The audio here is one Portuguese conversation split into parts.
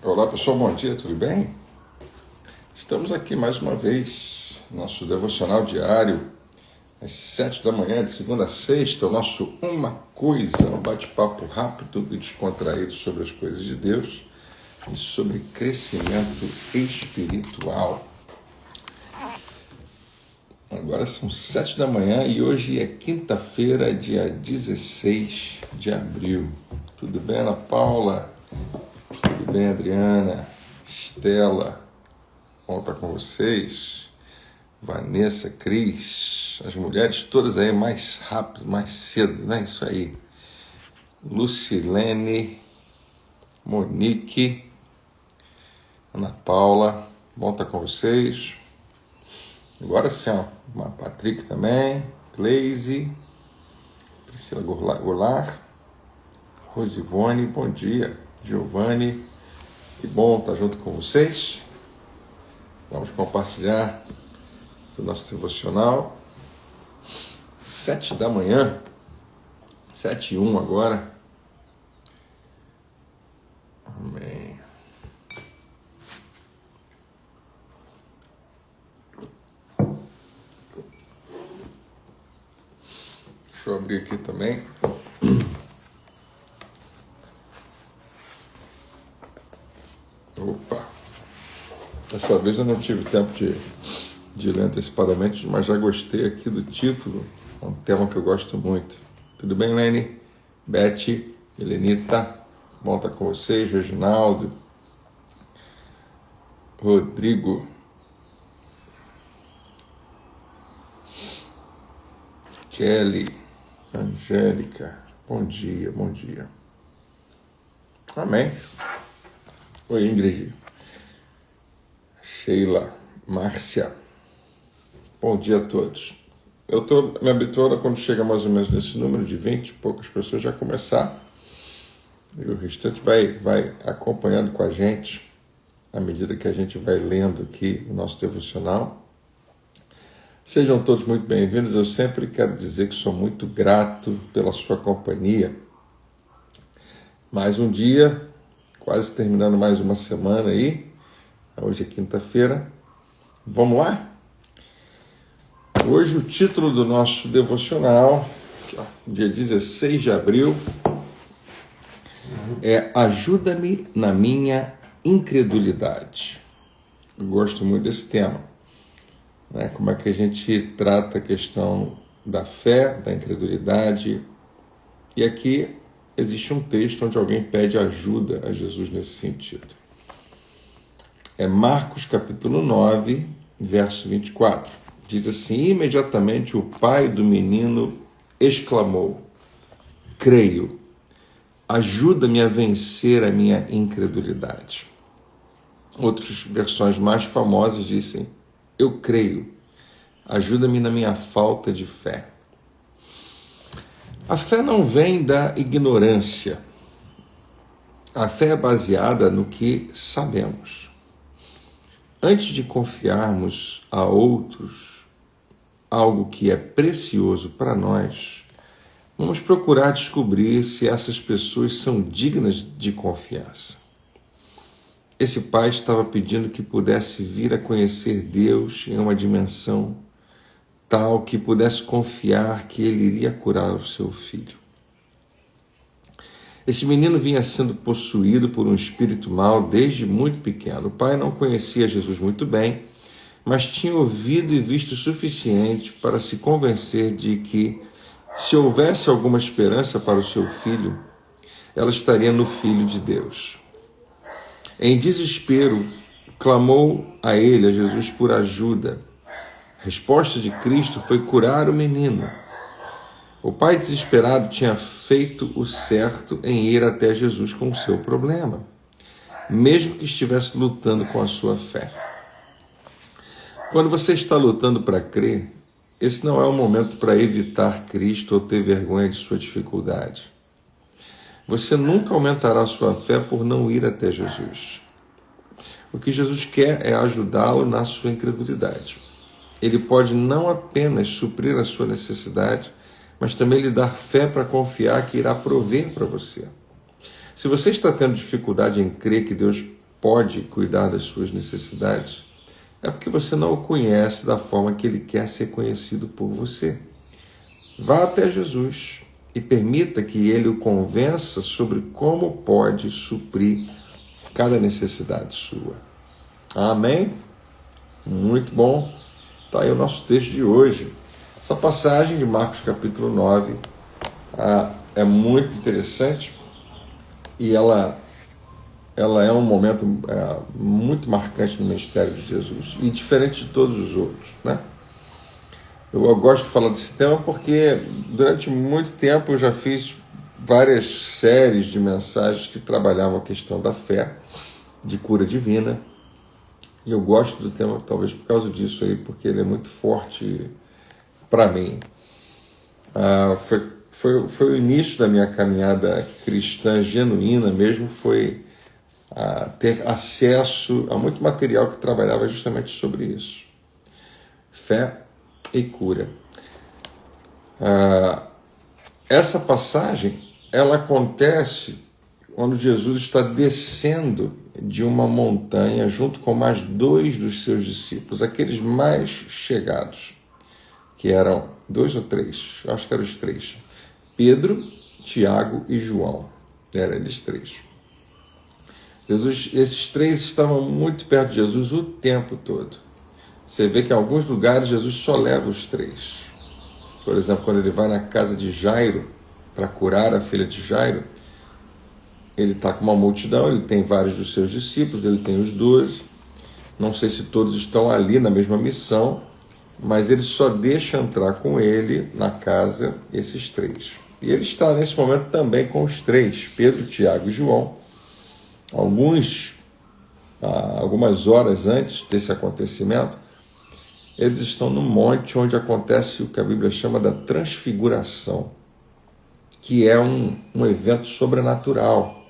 Olá pessoal, bom dia, tudo bem? Estamos aqui mais uma vez, nosso devocional diário, às 7 da manhã, de segunda a sexta, o nosso Uma Coisa, um bate-papo rápido e descontraído sobre as coisas de Deus e sobre crescimento espiritual. Agora são 7 da manhã e hoje é quinta-feira, dia 16 de abril. Tudo bem, Ana Paula? Tudo bem, Adriana? Estela? Bom estar com vocês. Vanessa, Cris, as mulheres todas aí mais rápido, mais cedo, né? Isso aí. Lucilene, Monique, Ana Paula, bom estar com vocês. Agora sim, ó, Patrick também, Gleise, Priscila Goulart, Rosivone, bom dia, Giovanni, que bom estar junto com vocês. Vamos compartilhar o nosso devocional. 7 da manhã, 7h01 agora. Amém. Deixa eu abrir aqui também. Opa! Dessa vez eu não tive tempo de ler antecipadamente, mas já gostei aqui do título. É um tema que eu gosto muito. Tudo bem, Lene? Beth, Helenita, bom estar com vocês. Reginaldo, Rodrigo, Kelly, Angélica, bom dia, bom dia. Amém. Oi, Ingrid, Sheila, Márcia, bom dia a todos. Eu estou me habituando a quando chega mais ou menos nesse número de 20 e poucas pessoas já começar, e o restante vai acompanhando com a gente à medida que a gente vai lendo aqui o nosso devocional. Sejam todos muito bem-vindos. Eu sempre quero dizer que sou muito grato pela sua companhia. Mais um dia, quase terminando mais uma semana aí. Hoje é quinta-feira. Vamos lá? Hoje o título do nosso devocional, dia 16 de abril, é Ajuda-me na minha incredulidade. Eu gosto muito desse tema. Né? Como é que a gente trata a questão da fé, da incredulidade. E aqui existe um texto onde alguém pede ajuda a Jesus nesse sentido. É Marcos capítulo 9, verso 24. Diz assim: imediatamente o pai do menino exclamou: creio, ajuda-me a vencer a minha incredulidade. Outras versões mais famosas dizem: eu creio, ajuda-me na minha falta de fé. A fé não vem da ignorância. A fé é baseada no que sabemos. Antes de confiarmos a outros algo que é precioso para nós, vamos procurar descobrir se essas pessoas são dignas de confiança. Esse pai estava pedindo que pudesse vir a conhecer Deus em uma dimensão tal que pudesse confiar que ele iria curar o seu filho. Esse menino vinha sendo possuído por um espírito mau desde muito pequeno. O pai não conhecia Jesus muito bem, mas tinha ouvido e visto o suficiente para se convencer de que, se houvesse alguma esperança para o seu filho, ela estaria no Filho de Deus. Em desespero, clamou a ele, a Jesus, por ajuda. A resposta de Cristo foi curar o menino. O pai desesperado tinha feito o certo em ir até Jesus com o seu problema, mesmo que estivesse lutando com a sua fé. Quando você está lutando para crer, esse não é um momento para evitar Cristo ou ter vergonha de sua dificuldade. Você nunca aumentará a sua fé por não ir até Jesus. O que Jesus quer é ajudá-lo na sua incredulidade. Ele pode não apenas suprir a sua necessidade, mas também lhe dar fé para confiar que irá prover para você. Se você está tendo dificuldade em crer que Deus pode cuidar das suas necessidades, é porque você não o conhece da forma que ele quer ser conhecido por você. Vá até Jesus e permita que ele o convença sobre como pode suprir cada necessidade sua. Amém? Muito bom. Está aí o nosso texto de hoje. Essa passagem de Marcos capítulo 9 é muito interessante e ela é um momento muito marcante no ministério de Jesus e diferente de todos os outros, né? Eu gosto de falar desse tema porque durante muito tempo eu já fiz várias séries de mensagens que trabalhavam a questão da fé, de cura divina, e eu gosto do tema talvez por causa disso aí, porque ele é muito forte para mim. Foi o início da minha caminhada cristã genuína mesmo, foi ter acesso a muito material que trabalhava justamente sobre isso. Fé e cura. Essa passagem, ela acontece quando Jesus está descendo de uma montanha junto com mais 2 dos seus discípulos, aqueles mais chegados, que eram 2 ou 3, acho que eram os 3, Pedro, Tiago e João, eram eles 3. Esses 3 estavam muito perto de Jesus o tempo todo. Você vê que em alguns lugares Jesus só leva os 3. Por exemplo, quando ele vai na casa de Jairo para curar a filha de Jairo, ele está com uma multidão, ele tem vários dos seus discípulos, ele tem os 12. Não sei se todos estão ali na mesma missão, mas ele só deixa entrar com ele na casa esses 3. E ele está nesse momento também com os 3, Pedro, Tiago e João. Algumas horas antes desse acontecimento, eles estão no monte onde acontece o que a Bíblia chama da transfiguração, que é um evento sobrenatural.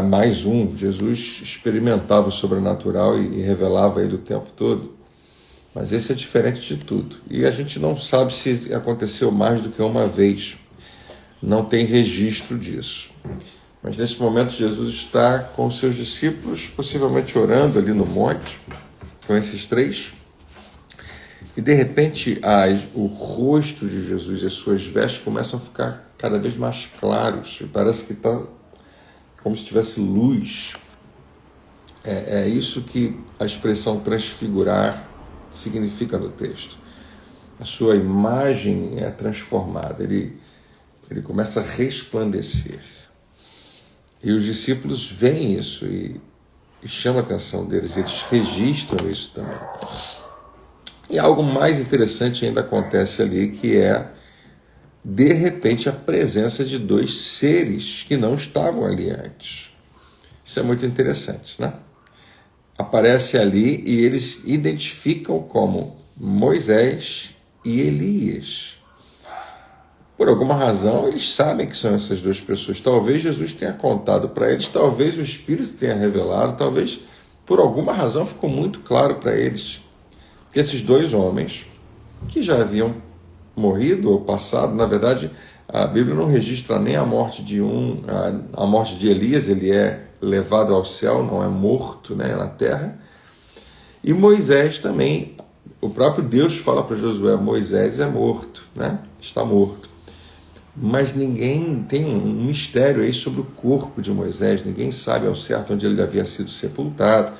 Mais um, Jesus experimentava o sobrenatural e revelava ele o tempo todo, mas esse é diferente de tudo. E a gente não sabe se aconteceu mais do que uma vez, não tem registro disso. Mas nesse momento Jesus está com os seus discípulos, possivelmente orando ali no monte, com esses 3, e de repente o rosto de Jesus e as suas vestes começam a ficar cada vez mais claros, e parece que está como se tivesse luz. É isso que a expressão transfigurar significa no texto. A sua imagem é transformada, ele começa a resplandecer. E os discípulos veem isso e chama a atenção deles, eles registram isso também. E algo mais interessante ainda acontece ali, que é, de repente, a presença de 2 seres que não estavam ali antes. Isso é muito interessante, né? Aparece ali e eles identificam como Moisés e Elias. Por alguma razão, eles sabem que são essas 2 pessoas. Talvez Jesus tenha contado para eles, talvez o Espírito tenha revelado, talvez por alguma razão ficou muito claro para eles que esses 2 homens, que já haviam morrido ou passado, na verdade, a Bíblia não registra nem a morte de a morte de Elias, ele é levado ao céu, não é morto, né, na terra. E Moisés também, o próprio Deus fala para Josué, Moisés é morto, né, está morto. Mas ninguém tem um mistério aí sobre o corpo de Moisés, ninguém sabe ao certo onde ele havia sido sepultado.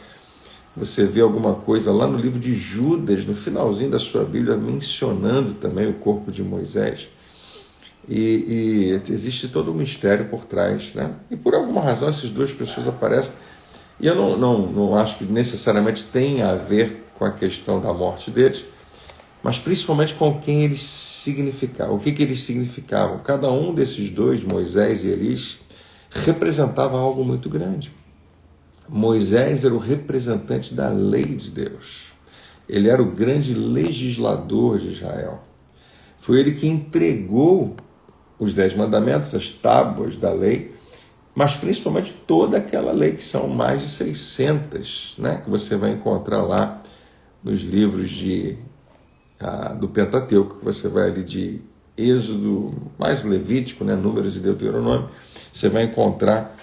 Você vê alguma coisa lá no livro de Judas, no finalzinho da sua Bíblia, mencionando também o corpo de Moisés. E existe todo um mistério por trás, né? E por alguma razão essas 2 pessoas aparecem. E eu não acho que necessariamente tem a ver com a questão da morte deles, mas principalmente com quem eles significavam, o que eles significavam. Cada um desses 2, Moisés e Elias, representava algo muito grande. Moisés era o representante da lei de Deus. Ele era o grande legislador de Israel. Foi ele que entregou os 10 mandamentos, as tábuas da lei, mas principalmente toda aquela lei, que são mais de 600, né, que você vai encontrar lá nos livros do Pentateuco, que você vai ali de Êxodo, mais Levítico, né, Números e Deuteronômio, você vai encontrar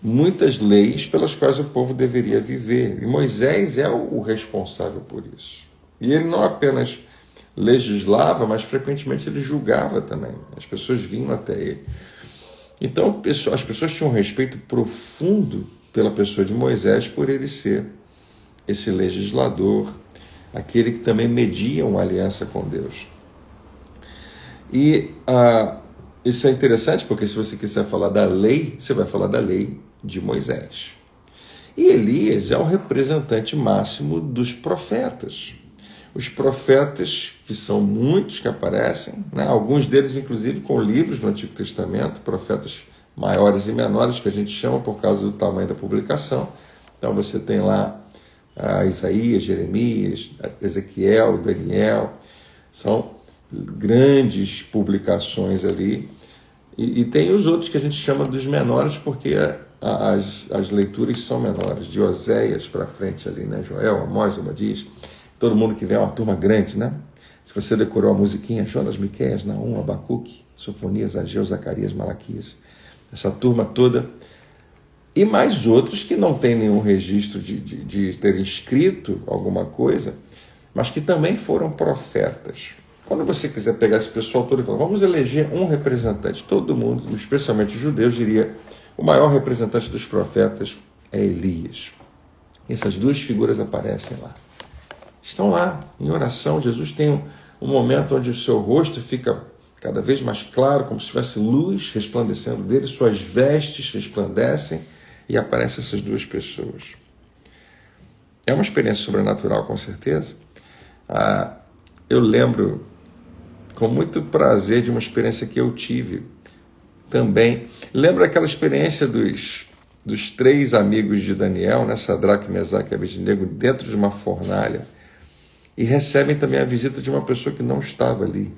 muitas leis pelas quais o povo deveria viver. E Moisés é o responsável por isso. E ele não apenas legislava, mas frequentemente ele julgava também. As pessoas vinham até ele. Então as pessoas tinham um respeito profundo pela pessoa de Moisés por ele ser esse legislador, aquele que também media uma aliança com Deus. E isso é interessante, porque se você quiser falar da lei, você vai falar da lei de Moisés. E Elias é o representante máximo dos profetas. Os profetas, que são muitos que aparecem, né? Alguns deles inclusive com livros no Antigo Testamento, profetas maiores e menores, que a gente chama por causa do tamanho da publicação. Então você tem lá Isaías, Jeremias, Ezequiel, Daniel, são grandes publicações ali. E tem os outros que a gente chama dos menores, porque as leituras são menores, de Oséias para frente ali, né? Joel, Amós, Obadias, todo mundo que vem é uma turma grande, né? Se você decorou a musiquinha, Jonas, Miqueias, Naum, Abacuque, Sofonias, Ageu, Zacarias, Malaquias, essa turma toda, e mais outros que não têm nenhum registro de terem escrito alguma coisa, mas que também foram profetas. Quando você quiser pegar esse pessoal todo e falar, vamos eleger um representante, todo mundo, especialmente os judeus, diria, o maior representante dos profetas é Elias. Essas duas figuras aparecem lá. Estão lá, em oração. Jesus tem um momento onde o seu rosto fica cada vez mais claro, como se tivesse luz resplandecendo dele, suas vestes resplandecem e aparecem essas duas pessoas. É uma experiência sobrenatural, com certeza. Eu lembro com muito prazer de uma experiência que eu tive também. Lembra aquela experiência dos 3 amigos de Daniel, né? Sadraque, Mesaque e Abednego, dentro de uma fornalha, e recebem também a visita de uma pessoa que não estava ali.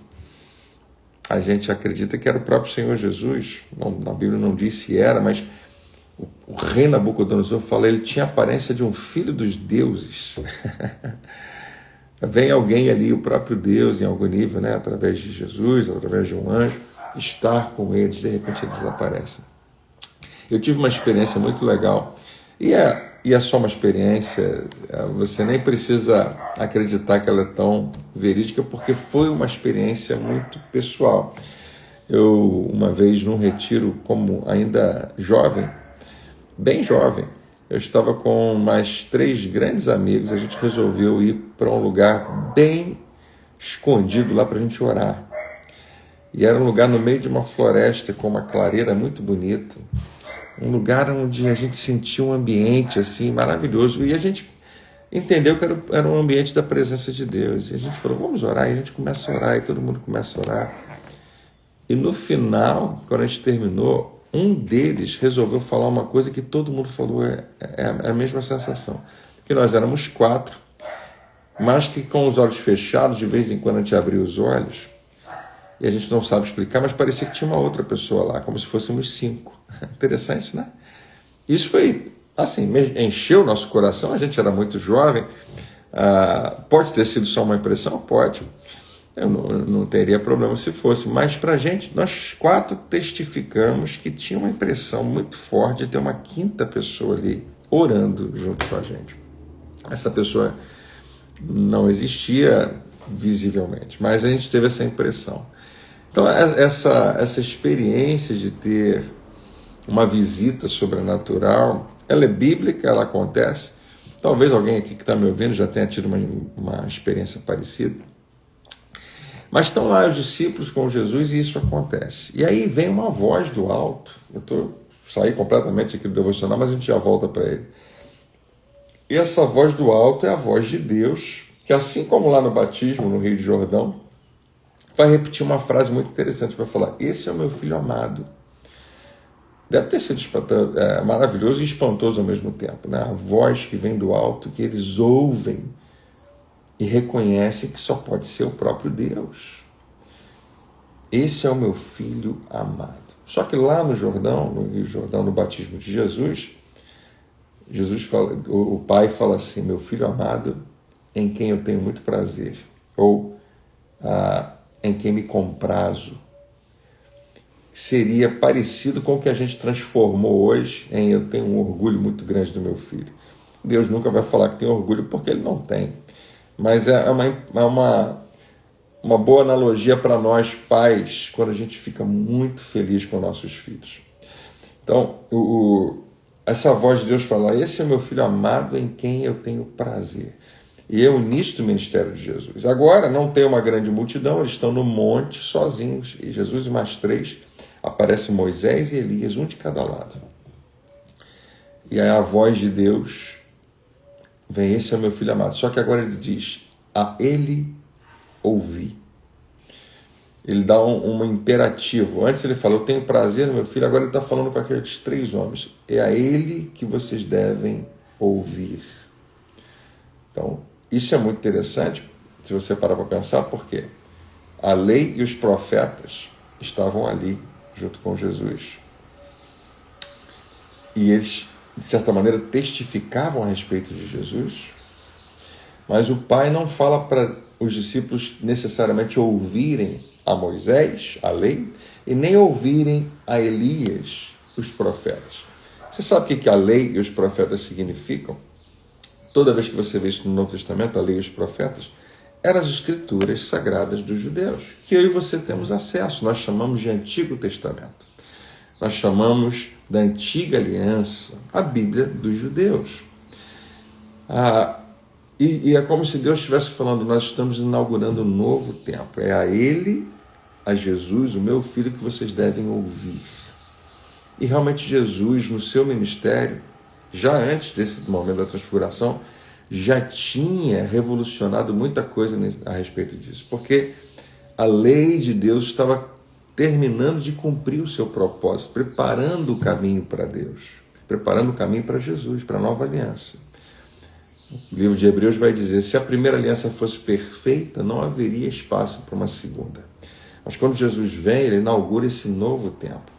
A gente acredita que era o próprio Senhor Jesus. Não, na Bíblia não diz se era, mas o rei Nabucodonosor fala, ele tinha a aparência de um filho dos deuses. Vem alguém ali, o próprio Deus, em algum nível, né, através de Jesus, através de um anjo, estar com eles, de repente eles desaparecem. Eu tive uma experiência muito legal, e é só uma experiência, você nem precisa acreditar que ela é tão verídica, porque foi uma experiência muito pessoal. Eu, uma vez, num retiro, como ainda jovem, bem jovem, eu estava com mais 3 grandes amigos, a gente resolveu ir para um lugar bem escondido lá para a gente orar. E era um lugar no meio de uma floresta com uma clareira muito bonita, um lugar onde a gente sentia um ambiente assim maravilhoso, e a gente entendeu que era um ambiente da presença de Deus. E a gente falou, vamos orar, e a gente começa a orar, e todo mundo começa a orar. E no final, quando a gente terminou, um deles resolveu falar uma coisa que todo mundo falou, é a mesma sensação. Que nós éramos 4, mas que com os olhos fechados, de vez em quando a gente abria os olhos, e a gente não sabe explicar, mas parecia que tinha uma outra pessoa lá, como se fôssemos 5. Interessante, né? Isso foi, assim, encheu o nosso coração, a gente era muito jovem. Pode ter sido só uma impressão? Pode. Eu não teria problema se fosse, mas para a gente, nós 4 testificamos que tinha uma impressão muito forte de ter uma 5ª pessoa ali orando junto com a gente. Essa pessoa não existia visivelmente, mas a gente teve essa impressão. Então, essa experiência de ter uma visita sobrenatural, ela é bíblica, ela acontece. Talvez alguém aqui que está me ouvindo já tenha tido uma experiência parecida. Mas estão lá os discípulos com Jesus e isso acontece. E aí vem uma voz do alto. Saí completamente aqui do devocional, mas a gente já volta para ele. E essa voz do alto é a voz de Deus, que assim como lá no batismo, no Rio de Jordão, vai repetir uma frase muito interessante, vai falar, esse é o meu filho amado. Deve ter sido maravilhoso e espantoso ao mesmo tempo, né? A voz que vem do alto, que eles ouvem e reconhecem que só pode ser o próprio Deus. Esse é o meu filho amado. Só que lá no Jordão, no Rio Jordão, no batismo de Jesus fala, o pai fala assim, meu filho amado, em quem eu tenho muito prazer, ou em quem me comprazo. seria parecido com o que a gente transformou hoje em eu tenho um orgulho muito grande do meu filho. Deus nunca vai falar que tem orgulho porque ele não tem. Mas é uma boa analogia para nós pais quando a gente fica muito feliz com nossos filhos. Então, essa voz de Deus fala, esse é meu filho amado em quem eu tenho prazer. E eu nisto o ministério de Jesus. Agora não tem uma grande multidão, eles estão no monte sozinhos. E Jesus e mais 3, aparece Moisés e Elias, um de cada lado. E aí a voz de Deus vem, esse é o meu filho amado. Só que agora ele diz, a ele ouvi. Ele dá um imperativo. Antes ele falou, eu tenho prazer no meu filho. Agora ele está falando com aqueles 3 homens. É a ele que vocês devem ouvir. Então, isso é muito interessante, se você parar para pensar, porque a lei e os profetas estavam ali, junto com Jesus. E eles, de certa maneira, testificavam a respeito de Jesus. Mas o Pai não fala para os discípulos necessariamente ouvirem a Moisés, a lei, e nem ouvirem a Elias, os profetas. Você sabe o que a lei e os profetas significam? Toda vez que você vê isso no Novo Testamento, a lei e os profetas, eram as escrituras sagradas dos judeus, que eu e você temos acesso. Nós chamamos de Antigo Testamento. Nós chamamos da Antiga Aliança, a Bíblia dos judeus. E é como se Deus estivesse falando, nós estamos inaugurando um novo tempo. É a Ele, a Jesus, o meu filho, que vocês devem ouvir. E realmente Jesus, no seu ministério, já antes desse momento da transfiguração, já tinha revolucionado muita coisa a respeito disso. Porque a lei de Deus estava terminando de cumprir o seu propósito, preparando o caminho para Deus, preparando o caminho para Jesus, para a nova aliança. O livro de Hebreus vai dizer, se a primeira aliança fosse perfeita, não haveria espaço para uma segunda. Mas quando Jesus vem, ele inaugura esse novo tempo.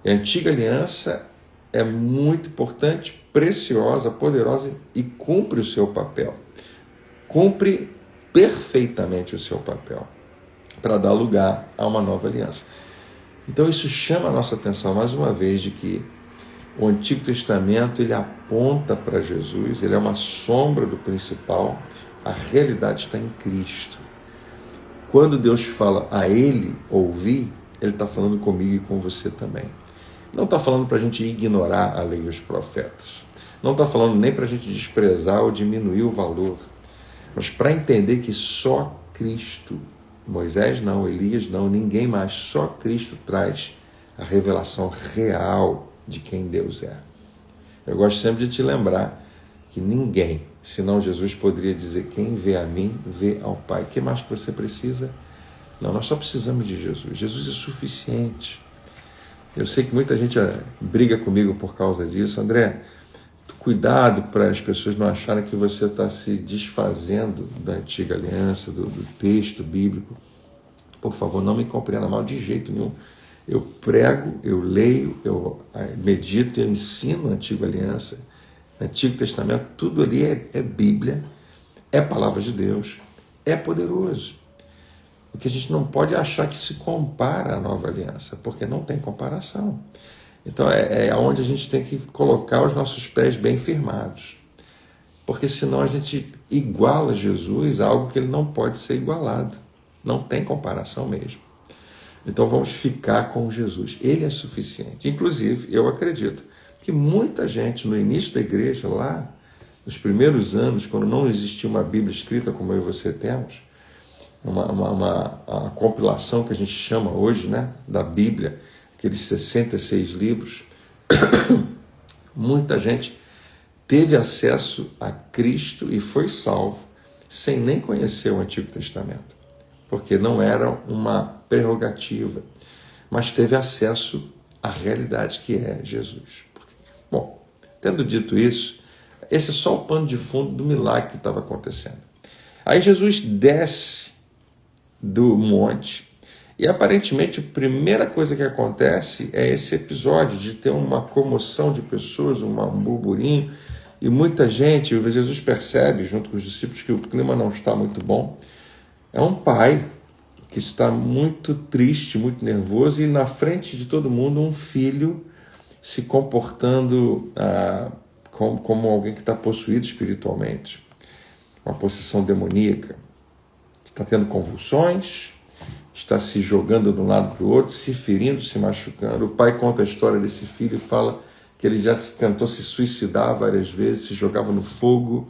E a antiga aliança é muito importante, preciosa, poderosa e cumpre o seu papel. Cumpre perfeitamente o seu papel para dar lugar a uma nova aliança. Então isso chama a nossa atenção mais uma vez de que o Antigo Testamento ele aponta para Jesus, ele é uma sombra do principal, a realidade está em Cristo. Quando Deus fala a Ele ouvir, Ele está falando comigo e com você também. Não está falando para a gente ignorar a lei e os profetas. Não está falando nem para a gente desprezar ou diminuir o valor. Mas para entender que só Cristo, Moisés não, Elias não, ninguém mais, só Cristo traz a revelação real de quem Deus é. Eu gosto sempre de te lembrar que ninguém, senão Jesus, poderia dizer, quem vê a mim, vê ao Pai. O que mais que você precisa? Não, nós só precisamos de Jesus. Jesus é suficiente. Eu sei que muita gente briga comigo por causa disso. André, cuidado para as pessoas não acharem que você está se desfazendo da antiga aliança, do texto bíblico. Por favor, não me compreenda mal de jeito nenhum. Eu prego, eu leio, eu medito, eu ensino a antiga aliança, Antigo Testamento, tudo ali é Bíblia, é palavra de Deus, é poderoso. O que a gente não pode achar que se compara à nova aliança, porque não tem comparação. Então é onde a gente tem que colocar os nossos pés bem firmados, porque senão a gente iguala Jesus a algo que ele não pode ser igualado, não tem comparação mesmo. Então vamos ficar com Jesus, ele é suficiente. Inclusive, eu acredito que muita gente no início da igreja, lá nos primeiros anos, quando não existia uma Bíblia escrita como eu e você temos, uma compilação que a gente chama hoje, né, da Bíblia, aqueles 66 livros, muita gente teve acesso a Cristo e foi salvo sem nem conhecer o Antigo Testamento, porque não era uma prerrogativa, mas teve acesso à realidade que é Jesus. Bom, tendo dito isso, esse é só o pano de fundo do milagre que estava acontecendo. Aí Jesus desce do monte e aparentemente a primeira coisa que acontece é esse episódio de ter uma comoção de pessoas, um burburinho, e muita gente, Jesus percebe junto com os discípulos que o clima não está muito bom. É um pai que está muito triste, muito nervoso, e na frente de todo mundo um filho se comportando como alguém que está possuído espiritualmente, uma possessão demoníaca, está tendo convulsões, está se jogando de um lado para o outro, se ferindo, se machucando. O pai conta a história desse filho e fala que ele já tentou se suicidar várias vezes, se jogava no fogo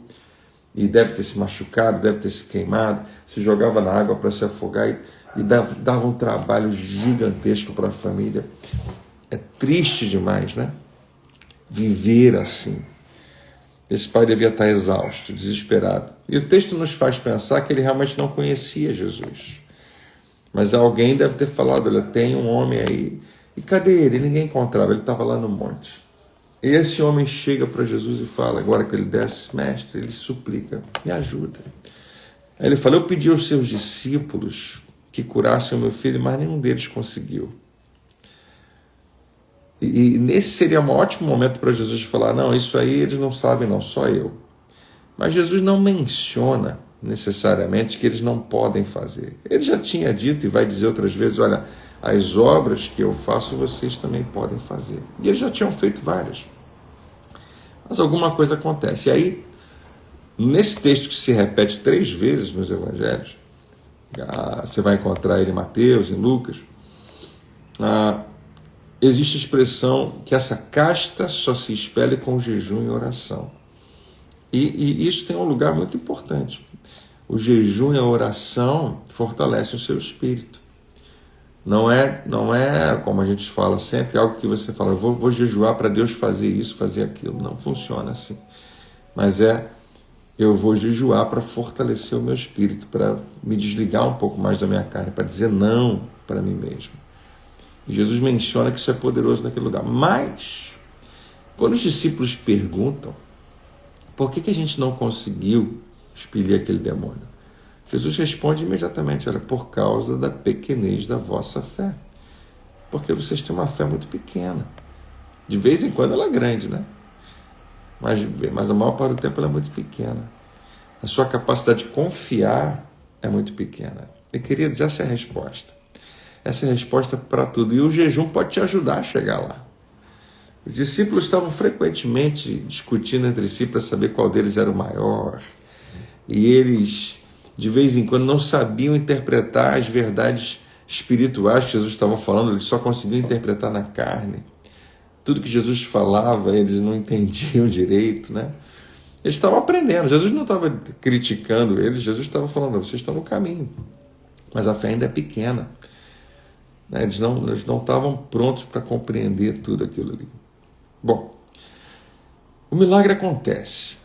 e deve ter se machucado, deve ter se queimado, se jogava na água para se afogar e dava um trabalho gigantesco para a família. É triste demais, né? Viver assim. Esse pai devia estar exausto, desesperado. E o texto nos faz pensar que ele realmente não conhecia Jesus. Mas alguém deve ter falado, olha, tem um homem aí. E cadê ele? Ninguém encontrava, ele estava lá no monte. E esse homem chega para Jesus e fala, agora que ele desce, mestre, ele suplica, me ajuda. Aí ele fala, eu pedi aos seus discípulos que curassem o meu filho, mas nenhum deles conseguiu. E nesse seria um ótimo momento para Jesus falar, não, isso aí eles não sabem não, só eu. Mas Jesus não menciona necessariamente que eles não podem fazer. Ele já tinha dito e vai dizer outras vezes, olha, as obras que eu faço vocês também podem fazer. E eles já tinham feito várias. Mas alguma coisa acontece. E aí, nesse texto que se repete 3 vezes nos evangelhos, você vai encontrar ele em Mateus, em Lucas, existe a expressão que essa casta só se expele com jejum e oração. E isso tem um lugar muito importante. O jejum e a oração fortalecem o seu espírito. Não é como a gente fala sempre, algo que você fala, vou jejuar para Deus fazer isso, fazer aquilo. Não funciona assim. Mas eu vou jejuar para fortalecer o meu espírito, para me desligar um pouco mais da minha carne, para dizer não para mim mesmo. E Jesus menciona que isso é poderoso naquele lugar. Mas, quando os discípulos perguntam, por que a gente não conseguiu expelir aquele demônio? Jesus responde imediatamente, olha, por causa da pequenez da vossa fé. Porque vocês têm uma fé muito pequena. De vez em quando ela é grande, né? Mas a maior parte do tempo ela é muito pequena. A sua capacidade de confiar é muito pequena. E, queridos, essa é a resposta. Essa é a resposta para tudo. E o jejum pode te ajudar a chegar lá. Os discípulos estavam frequentemente discutindo entre si para saber qual deles era o maior. E eles, de vez em quando, não sabiam interpretar as verdades espirituais que Jesus estava falando, eles só conseguiam interpretar na carne. Tudo que Jesus falava, eles não entendiam direito, né? Eles estavam aprendendo. Jesus não estava criticando eles, Jesus estava falando, vocês estão no caminho. Mas a fé ainda é pequena. Eles não estavam prontos para compreender tudo aquilo ali. Bom, o milagre acontece.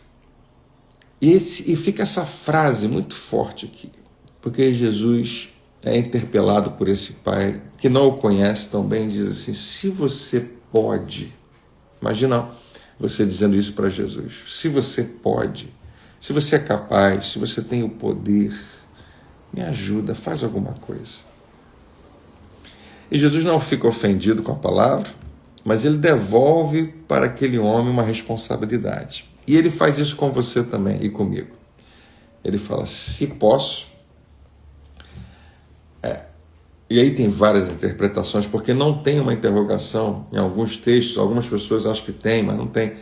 E fica essa frase muito forte aqui, porque Jesus é interpelado por esse pai, que não o conhece tão bem, diz assim, se você pode, imagina você dizendo isso para Jesus, se você pode, se você é capaz, se você tem o poder, me ajuda, faz alguma coisa. E Jesus não fica ofendido com a palavra, mas ele devolve para aquele homem uma responsabilidade. E ele faz isso com você também e comigo. Ele fala, se posso. E aí tem várias interpretações, porque não tem uma interrogação em alguns textos, algumas pessoas acham que tem, mas não tem.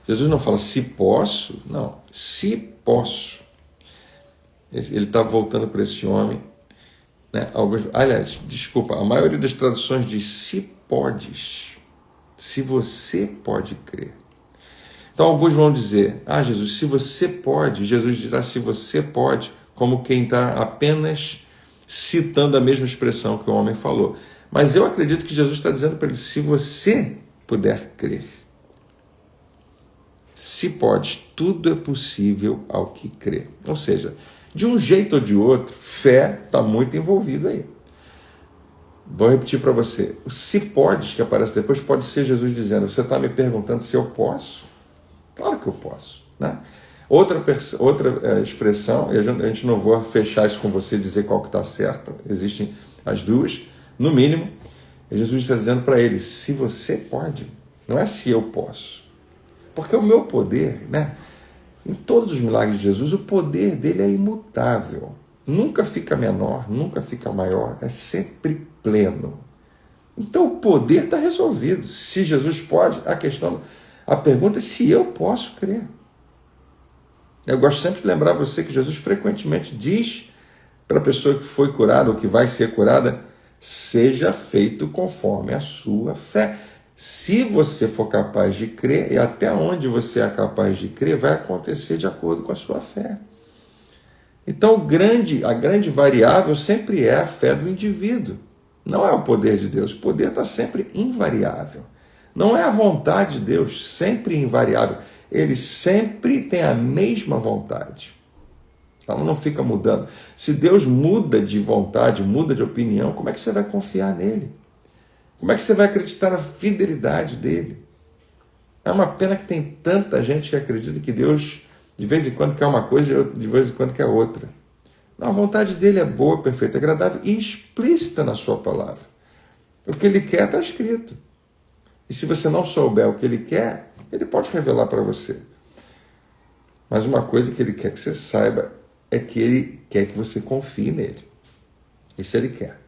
Jesus não fala, se posso, não, se posso. Ele está voltando para esse homem. Né? Aliás, desculpa, a maioria das traduções diz, se podes, se você pode crer. Então alguns vão dizer, Jesus, se você pode, Jesus dirá se você pode, como quem está apenas citando a mesma expressão que o homem falou. Mas eu acredito que Jesus está dizendo para ele, se você puder crer. Se pode, tudo é possível ao que crê. Ou seja, de um jeito ou de outro, fé está muito envolvida aí. Vou repetir para você. O se pode, que aparece depois, pode ser Jesus dizendo, você está me perguntando se eu posso? Claro que eu posso. Né? Outra expressão, e a gente não vou fechar isso com você e dizer qual que está certo, existem as duas, no mínimo, Jesus está dizendo para ele, se você pode, não é se eu posso. Porque o meu poder, né? Em todos os milagres de Jesus, o poder dele é imutável. nunca fica menor, nunca fica maior, é sempre pleno. Então o poder está resolvido. Se Jesus pode, a pergunta é se eu posso crer. Eu gosto sempre de lembrar você que Jesus frequentemente diz para a pessoa que foi curada ou que vai ser curada: seja feito conforme a sua fé. Se você for capaz de crer, e até onde você é capaz de crer, vai acontecer de acordo com a sua fé. Então a grande variável sempre é a fé do indivíduo. Não é o poder de Deus. O poder está sempre invariável. Não é a vontade de Deus, sempre invariável. Ele sempre tem a mesma vontade. Ela não fica mudando. Se Deus muda de vontade, muda de opinião, como é que você vai confiar nele? Como é que você vai acreditar na fidelidade dele? É uma pena que tem tanta gente que acredita que Deus de vez em quando quer uma coisa e de vez em quando quer outra. Não, a vontade dele é boa, perfeita, agradável e explícita na sua palavra. O que ele quer está escrito. E se você não souber o que ele quer, ele pode revelar para você. Mas uma coisa que ele quer que você saiba é que ele quer que você confie nele. Isso ele quer.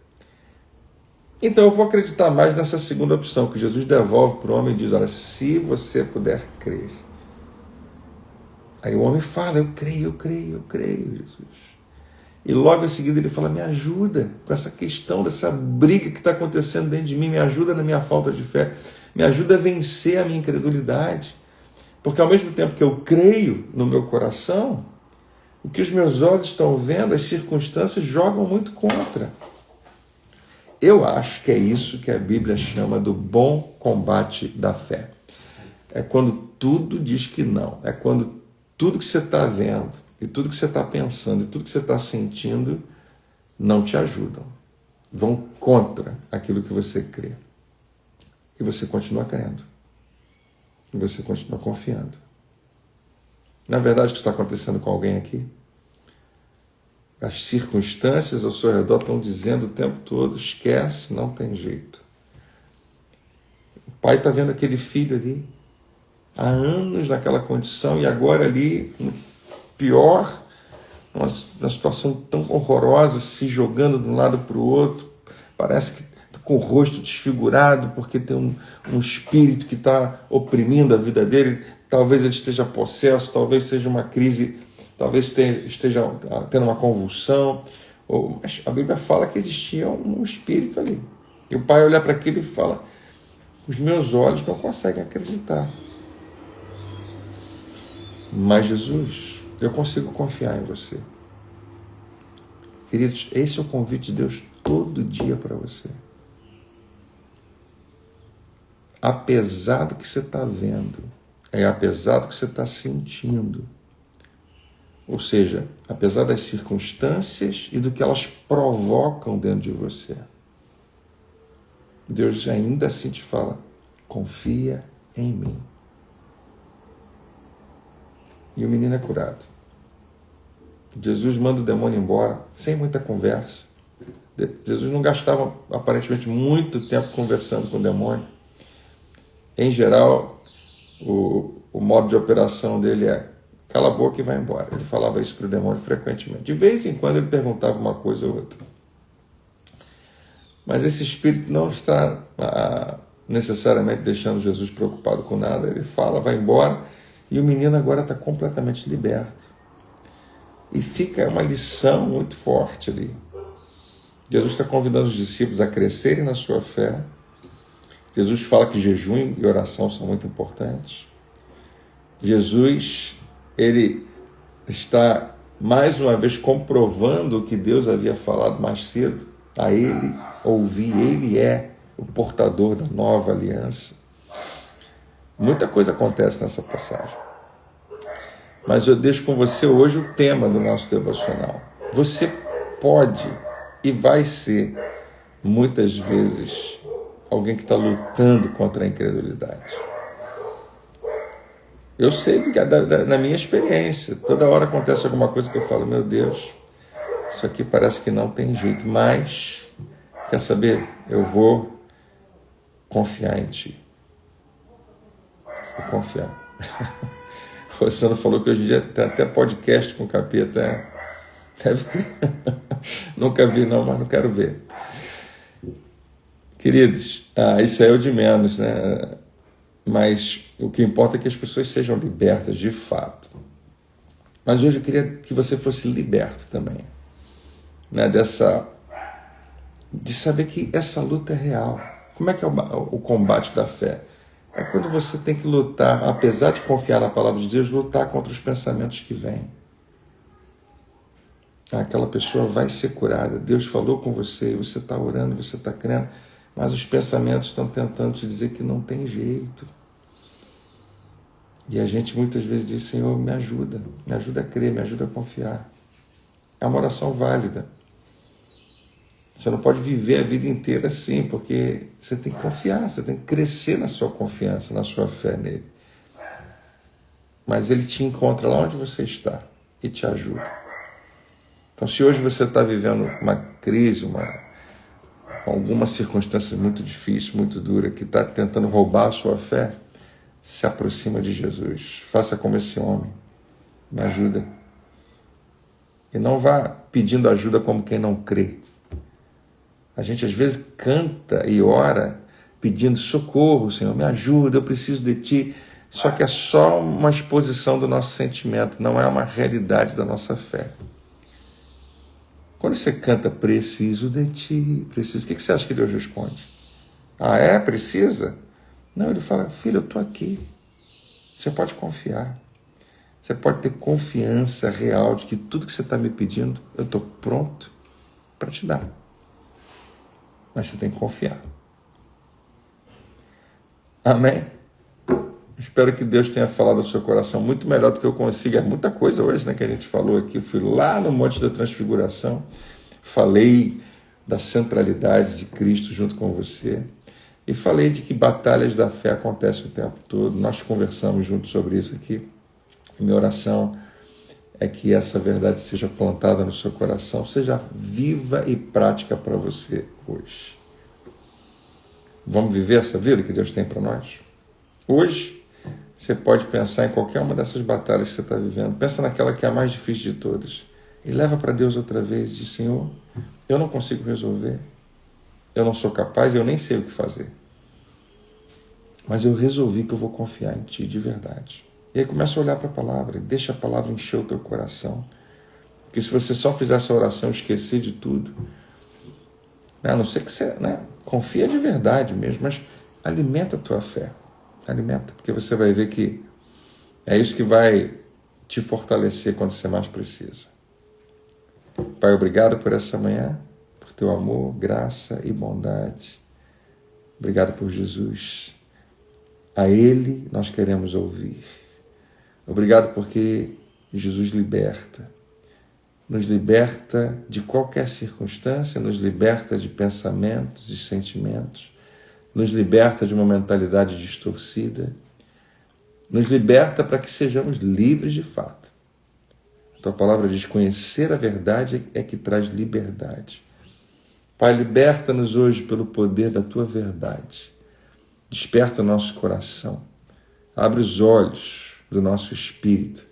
Então eu vou acreditar mais nessa segunda opção, que Jesus devolve para o homem e diz: olha, se você puder crer. Aí o homem fala: eu creio, Jesus. E logo em seguida ele fala: me ajuda com essa questão, dessa briga que está acontecendo dentro de mim, me ajuda na minha falta de fé, me ajuda a vencer a minha incredulidade. Porque ao mesmo tempo que eu creio no meu coração, o que os meus olhos estão vendo, as circunstâncias jogam muito contra. Eu acho que é isso que a Bíblia chama do bom combate da fé. É quando tudo diz que não. É quando tudo que você está vendo, e tudo que você está pensando, e tudo que você está sentindo, não te ajudam. Vão contra aquilo que você crê. E você continua crendo. E você continua confiando. Na verdade, o que está acontecendo com alguém aqui? As circunstâncias ao seu redor estão dizendo o tempo todo: esquece, não tem jeito. O pai está vendo aquele filho ali, há anos naquela condição, e agora ali, no pior, uma situação tão horrorosa, se jogando de um lado para o outro, parece que está com o rosto desfigurado, porque tem um espírito que está oprimindo a vida dele. Talvez ele esteja possesso, talvez seja uma crise, talvez esteja tendo uma convulsão. Mas a Bíblia fala que existia um espírito ali. E o pai olha para aquilo e fala: os meus olhos não conseguem acreditar. Mas Jesus, eu consigo confiar em você. Queridos, esse é o convite de Deus todo dia para você. Apesar do que você está vendo, apesar do que você está sentindo, ou seja, apesar das circunstâncias e do que elas provocam dentro de você, Deus ainda assim te fala: confia em mim. E o menino é curado. Jesus manda o demônio embora, sem muita conversa. Jesus não gastava, aparentemente, muito tempo conversando com o demônio. Em geral, o modo de operação dele é: cala a boca e vai embora. Ele falava isso para o demônio frequentemente. De vez em quando ele perguntava uma coisa ou outra. Mas esse espírito não está necessariamente deixando Jesus preocupado com nada. Ele fala, vai embora, e o menino agora está completamente liberto. E fica uma lição muito forte ali. Jesus está convidando os discípulos a crescerem na sua fé. Jesus fala que jejum e oração são muito importantes. Jesus, ele está mais uma vez comprovando o que Deus havia falado mais cedo. A ele ouvir, ele é o portador da nova aliança. Muita coisa acontece nessa passagem. Mas eu deixo com você hoje o tema do nosso devocional. Você pode e vai ser, muitas vezes, alguém que está lutando contra a incredulidade. Eu sei na minha experiência, toda hora acontece alguma coisa que eu falo: meu Deus, isso aqui parece que não tem jeito, mas, quer saber, eu vou confiar em Ti. Vou confiar. O Rosano falou que hoje em dia tem até podcast com o capeta. Deve ter. Nunca vi não, mas não quero ver. Queridos, isso é o de menos, né? Mas o que importa é que as pessoas sejam libertas de fato. Mas hoje eu queria que você fosse liberto também, né? De saber que essa luta é real. Como é que é o combate da fé? É quando você tem que lutar, apesar de confiar na palavra de Deus, lutar contra os pensamentos que vêm. Aquela pessoa vai ser curada. Deus falou com você, você está orando, você está crendo, mas os pensamentos estão tentando te dizer que não tem jeito. E a gente muitas vezes diz, Senhor, me ajuda a crer, me ajuda a confiar. É uma oração válida. Você não pode viver a vida inteira assim, porque você tem que confiar, você tem que crescer na sua confiança, na sua fé nele. Mas ele te encontra lá onde você está e te ajuda. Então, se hoje você está vivendo uma crise, alguma circunstância muito difícil, muito dura, que está tentando roubar a sua fé, se aproxima de Jesus. Faça como esse homem. Me ajuda. E não vá pedindo ajuda como quem não crê. A gente às vezes canta e ora pedindo socorro, Senhor, me ajuda, eu preciso de Ti. Só que é só uma exposição do nosso sentimento, não é uma realidade da nossa fé. Quando você canta, preciso de Ti, preciso, o que você acha que Deus responde? Precisa? Não, ele fala, filho, eu estou aqui. Você pode confiar. Você pode ter confiança real de que tudo que você está me pedindo, eu estou pronto para te dar. Mas você tem que confiar. Amém? Espero que Deus tenha falado ao seu coração muito melhor do que eu consigo. É muita coisa hoje, né, que a gente falou aqui. Eu fui lá no Monte da Transfiguração, falei da centralidade de Cristo junto com você e falei de que batalhas da fé acontecem o tempo todo. Nós conversamos juntos sobre isso aqui. Minha oração é que essa verdade seja plantada no seu coração, seja viva e prática para você hoje. Vamos viver essa vida que Deus tem para nós? Hoje, você pode pensar em qualquer uma dessas batalhas que você está vivendo. Pensa naquela que é a mais difícil de todas. E leva para Deus outra vez e diz, Senhor, eu não consigo resolver. Eu não sou capaz, eu nem sei o que fazer. Mas eu resolvi que eu vou confiar em Ti de verdade. E aí começa a olhar para a palavra, deixa a palavra encher o teu coração. Porque se você só fizer essa oração e esquecer de tudo, a não ser que você confia de verdade mesmo, mas alimenta a tua fé. Alimenta, porque você vai ver que é isso que vai te fortalecer quando você mais precisa. Pai, obrigado por essa manhã, por teu amor, graça e bondade. Obrigado por Jesus. A Ele nós queremos ouvir. Obrigado porque Jesus liberta. Nos liberta de qualquer circunstância, nos liberta de pensamentos e sentimentos, nos liberta de uma mentalidade distorcida, nos liberta para que sejamos livres de fato. A tua palavra diz, conhecer a verdade é que traz liberdade. Pai, liberta-nos hoje pelo poder da tua verdade. Desperta o nosso coração. Abre os olhos do nosso espírito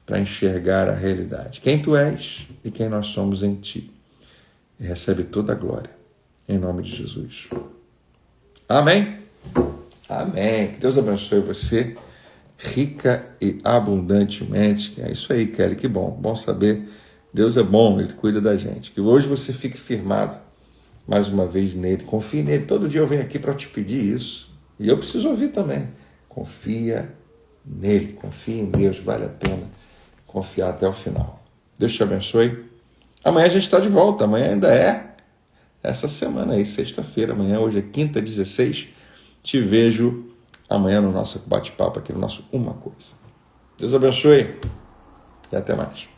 para enxergar a realidade. Quem tu és e quem nós somos em ti. E recebe toda a glória. Em nome de Jesus. Amém? Amém. Que Deus abençoe você rica e abundantemente. É isso aí, Kelly. Que bom. Bom saber. Deus é bom, Ele cuida da gente. Que hoje você fique firmado mais uma vez nele. Confie nele. Todo dia eu venho aqui para te pedir isso. E eu preciso ouvir também. Confia nele. Confia em Deus. Vale a pena confiar até o final. Deus te abençoe. Amanhã a gente está de volta. Amanhã ainda é essa semana aí, sexta-feira. Amanhã, hoje é quinta, 16. Te vejo amanhã no nosso bate-papo aqui, no nosso Uma Coisa. Deus abençoe e até mais.